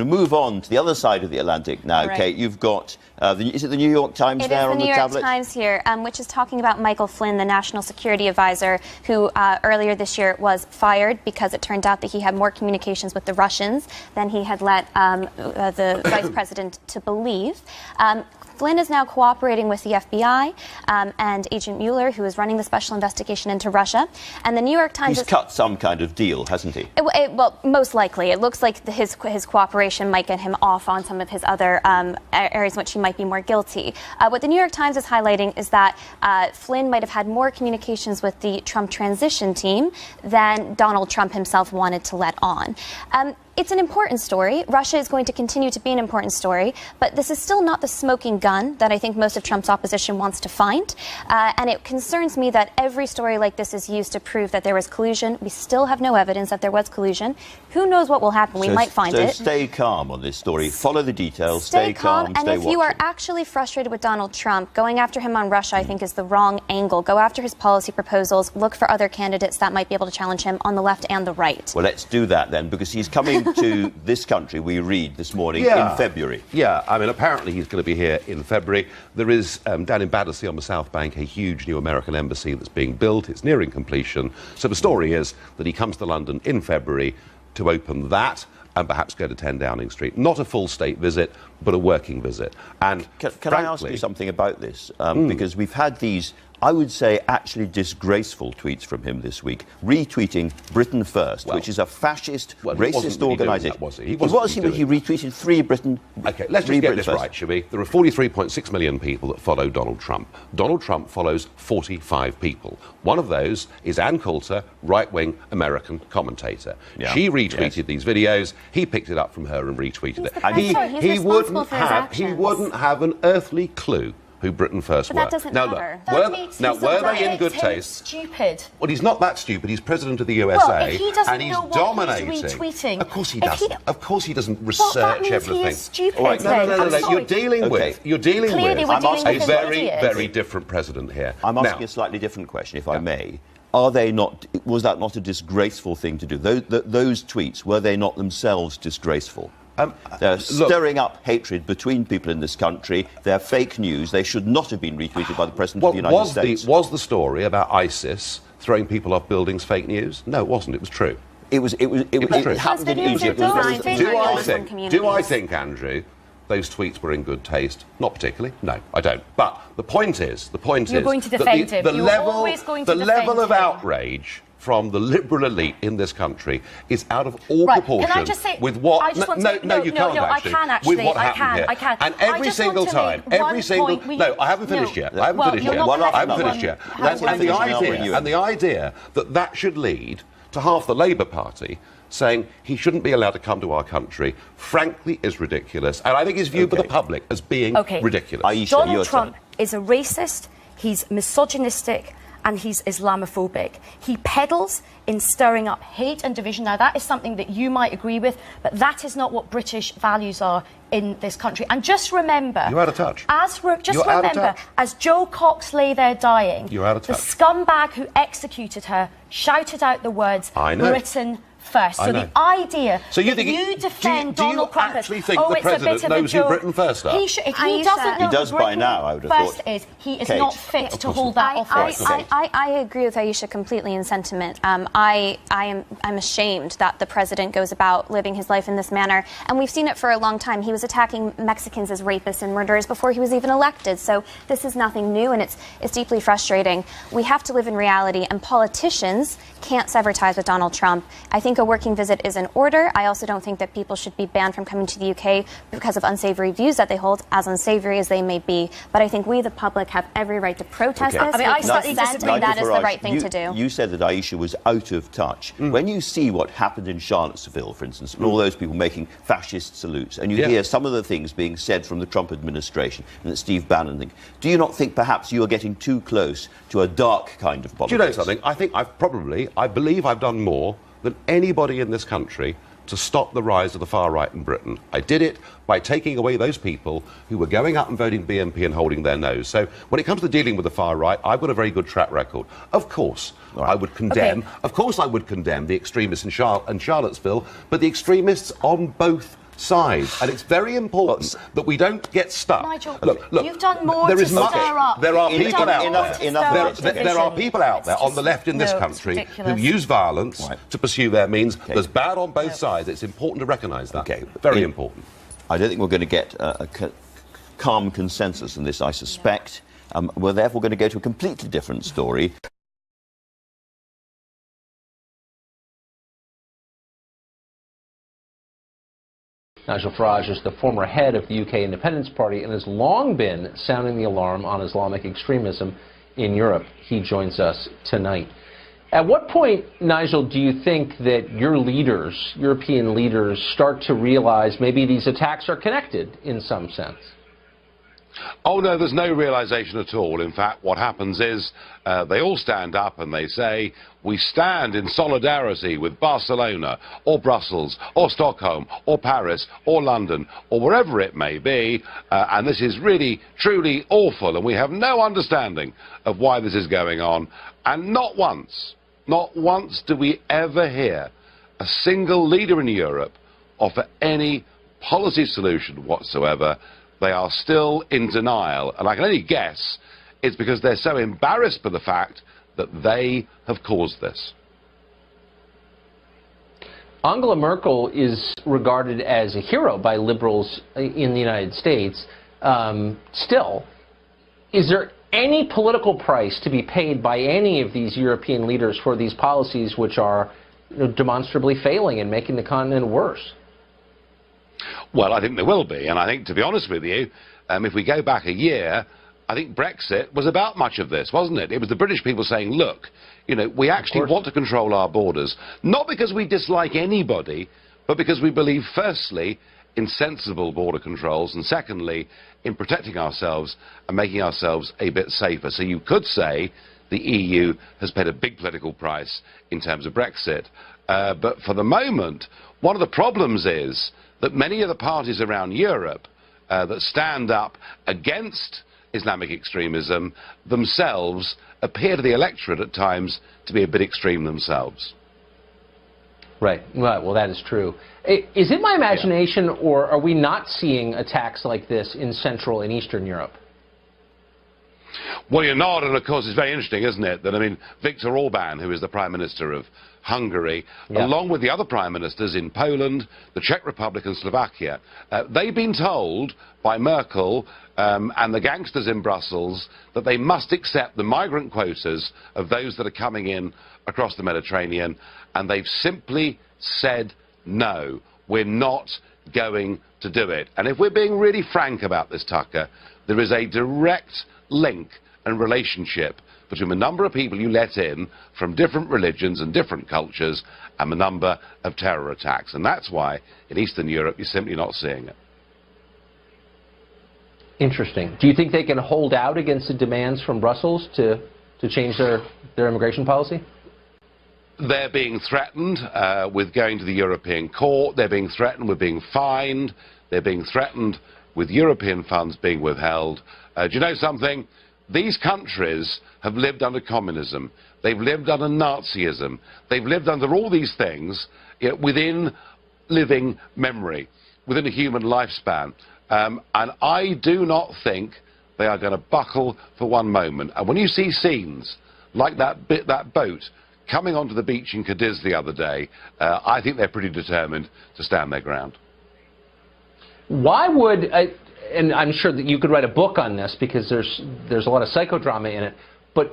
We move on to the other side of the Atlantic now, Right. Kate. You've got, is it the New York Times there on the tablet? It is the New York Times here, which is talking about Michael Flynn, the National Security Advisor, who earlier this year was fired because it turned out that he had more communications with the Russians than he had let the Vice President to believe. Flynn is now cooperating with the FBI and Agent Mueller, who is running the special investigation into Russia. And the New York Times... He's cut some kind of deal, hasn't he? Well, most likely. It looks like his cooperation might get him off on some of his other areas in which he might be more guilty. What the New York Times is highlighting is that Flynn might have had more communications with the Trump transition team than Donald Trump himself wanted to let on. It's an important story. Russia is going to continue to be an important story, but this is still not the smoking gun that I think most of Trump's opposition wants to find. And it concerns me that every story like this is used to prove that there was collusion. We still have no evidence that there was collusion. Who knows what will happen? We might find it. So stay calm on this story. Follow the details. Stay calm. And if you are actually frustrated with Donald Trump, going after him on Russia, I think, is the wrong angle. Go after his policy proposals. Look for other candidates that might be able to challenge him on the left and the right. Well, let's do that then, because he's coming to this country, we read this morning, in February. Yeah, I mean, apparently he's going to be here in February. There is, down in Battersea on the South Bank, a huge new American embassy that's being built. It's nearing completion. So the story is that he comes to London in February to open that and perhaps go to 10 Downing Street. Not a full state visit, but a working visit. And Can frankly, I ask you something about this? Because we've had these, I would say, actually disgraceful tweets from him this week, retweeting Britain First, which is a fascist, racist organisation. He retweeted Free Britain. OK, let's just get this right, shall we? There are 43.6 million people that follow Donald Trump. Donald Trump follows 45 people. One of those is Ann Coulter, right-wing American commentator. Yeah. She retweeted these videos. He picked it up from her and retweeted it. And he wouldn't have an earthly clue who Britain First were. That doesn't matter. Were they in good taste? Stupid. Well, he's not that stupid. He's president of the USA, well, if he doesn't and he's know what dominating. He's retweeting. Of course he doesn't. Of course he doesn't research that means everything. He is stupid. Right, no. You're dealing with a very different president here. I'm asking a slightly different question, if I may. Was that not a disgraceful thing to do? Those tweets, were they not themselves disgraceful? They're stirring up hatred between people in this country. They're fake news. They should not have been retweeted by the President of the United States. Was the story about ISIS throwing people off buildings fake news? No, it wasn't. It was true. It happened in Egypt. Do I think, Andrew, those tweets were in good taste? Not particularly. No, I don't. But the point is, you're going to defend him. You're always going to defend him. The level of outrage from the liberal elite in this country is out of all proportion with what... No, you can't actually. With what happened here. I can. And every single time, No, I haven't finished yet. I haven't finished yet. And the idea that should lead to half the Labour Party saying he shouldn't be allowed to come to our country, frankly, is ridiculous. And I think is viewed by the public as being ridiculous. Aisha, Donald Trump is a racist, he's misogynistic, and he's Islamophobic. He peddles in stirring up hate and division. Now, that is something that you might agree with, but that is not what British values are in this country. And just remember... You're out of touch. As Jo Cox lay there dying, you're out of touch. The scumbag who executed her shouted out out Britain First. So the idea you defend Donald Trump... Do you actually think the President knows who Britain First are? If he doesn't know who Britain First is, he is not fit to hold that office. I agree with Aisha completely in sentiment. I'm ashamed that the President goes about living his life in this manner. And we've seen it for a long time. He was attacking Mexicans as rapists and murderers before he was even elected. So this is nothing new, and it's deeply frustrating. We have to live in reality, and politicians can't sever ties with Donald Trump. I think a working visit is in order. I also don't think that people should be banned from coming to the UK because of unsavory views that they hold, as unsavory as they may be. But I think we, the public, have every right to protest this. I mean, I slightly disagree. That is the right thing to do. You said that Aisha was out of touch. When you see what happened in Charlottesville, for instance, and all those people making fascist salutes, and you hear some of the things being said from the Trump administration and that Steve Bannon thinks, do you not think perhaps you are getting too close to a dark kind of politics? Do you know something? I think I believe I've done more than anybody in this country to stop the rise of the far right in Britain. I did it by taking away those people who were going out and voting BNP and holding their nose. So when it comes to dealing with the far right, I've got a very good track record. Of course, I would condemn. Of course, I would condemn the extremists in Charlottesville, but the extremists on both sides, and it's very important that we don't get stuck. Nigel, look, you've done more to stir up. There are You've people done out there. There are people out there on the left in this country who use violence to pursue their means. There's bad on both sides. It's important to recognise that. Very important. I don't think we're going to get a calm consensus in this, I suspect. We're therefore going to go to a completely different story. Nigel Farage is the former head of the UK Independence Party and has long been sounding the alarm on Islamic extremism in Europe. He joins us tonight. At what point, Nigel, do you think that your leaders, European leaders, start to realize maybe these attacks are connected in some sense? Oh, no, there's no realization at all. In fact, what happens is they all stand up and they say, we stand in solidarity with Barcelona or Brussels or Stockholm or Paris or London or wherever it may be, and this is really, truly awful, and we have no understanding of why this is going on. And not once do we ever hear a single leader in Europe offer any policy solution whatsoever. They are still in denial, and I can only guess it's because they're so embarrassed by the fact that they have caused this. Angela Merkel is regarded as a hero by liberals in the United States. Still, is there any political price to be paid by any of these European leaders for these policies which are demonstrably failing and making the continent worse? Well, I think there will be, and I think, to be honest with you, if we go back a year, I think Brexit was about much of this, wasn't it? It was the British people saying, look, we actually want to control our borders, not because we dislike anybody, but because we believe, firstly, in sensible border controls, and secondly, in protecting ourselves and making ourselves a bit safer. So you could say the EU has paid a big political price in terms of Brexit. But for the moment, one of the problems is that many of the parties around Europe that stand up against Islamic extremism themselves appear to the electorate at times to be a bit extreme themselves. Right. Well, that is true. Is it my imagination, or are we not seeing attacks like this in Central and Eastern Europe? Well, you're not, and of course it's very interesting, isn't it, that, Viktor Orban, who is the Prime Minister of Hungary, along with the other Prime Ministers in Poland, the Czech Republic and Slovakia, they've been told by Merkel and the gangsters in Brussels that they must accept the migrant quotas of those that are coming in across the Mediterranean, and they've simply said no, we're not going to do it. And if we're being really frank about this, Tucker, there is a direct link and relationship between the number of people you let in from different religions and different cultures and the number of terror attacks. And that's why in Eastern Europe you're simply not seeing it. Interesting. Do you think they can hold out against the demands from Brussels to change their immigration policy? They're being threatened with going to the European Court. They're being threatened with being fined. They're being threatened with European funds being withheld. Do you know something? These countries have lived under communism. They've lived under Nazism. They've lived under all these things within living memory, within a human lifespan. And I do not think they are going to buckle for one moment. And when you see scenes like that boat coming onto the beach in Cadiz the other day, I think they're pretty determined to stand their ground. Why would, and I'm sure that you could write a book on this because there's a lot of psychodrama in it, but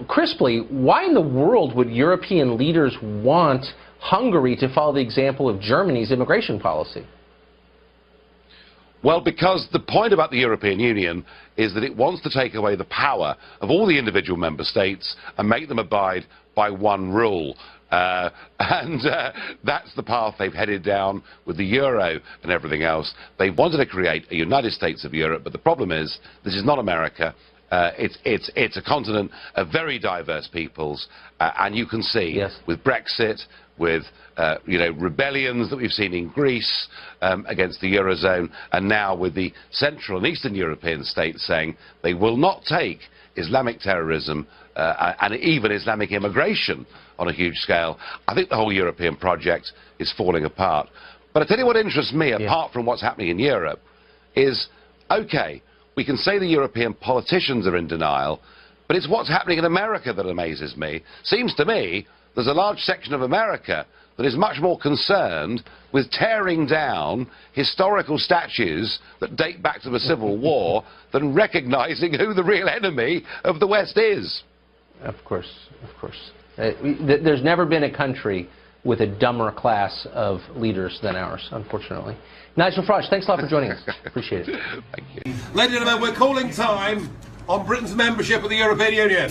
crisply, why in the world would European leaders want Hungary to follow the example of Germany's immigration policy? Well, because the point about the European Union is that it wants to take away the power of all the individual member states and make them abide by one rule. And that's the path they've headed down with the euro and everything else. They wanted to create a United States of Europe, but the problem is this is not America. It's a continent of very diverse peoples, and you can see with Brexit, with rebellions that we've seen in Greece against the Eurozone, and now with the Central and Eastern European states saying they will not take Islamic terrorism and even Islamic immigration on a huge scale. I think the whole European project is falling apart. But I tell you what interests me, apart from what's happening in Europe, is, OK, we can say the European politicians are in denial, but it's what's happening in America that amazes me. Seems to me there's a large section of America that is much more concerned with tearing down historical statues that date back to the Civil War than recognising who the real enemy of the West is. Of course, of course. There's never been a country with a dumber class of leaders than ours, unfortunately. Nigel Farage, thanks a lot for joining us. Appreciate it. Thank you. Ladies and gentlemen, we're calling time on Britain's membership of the European Union.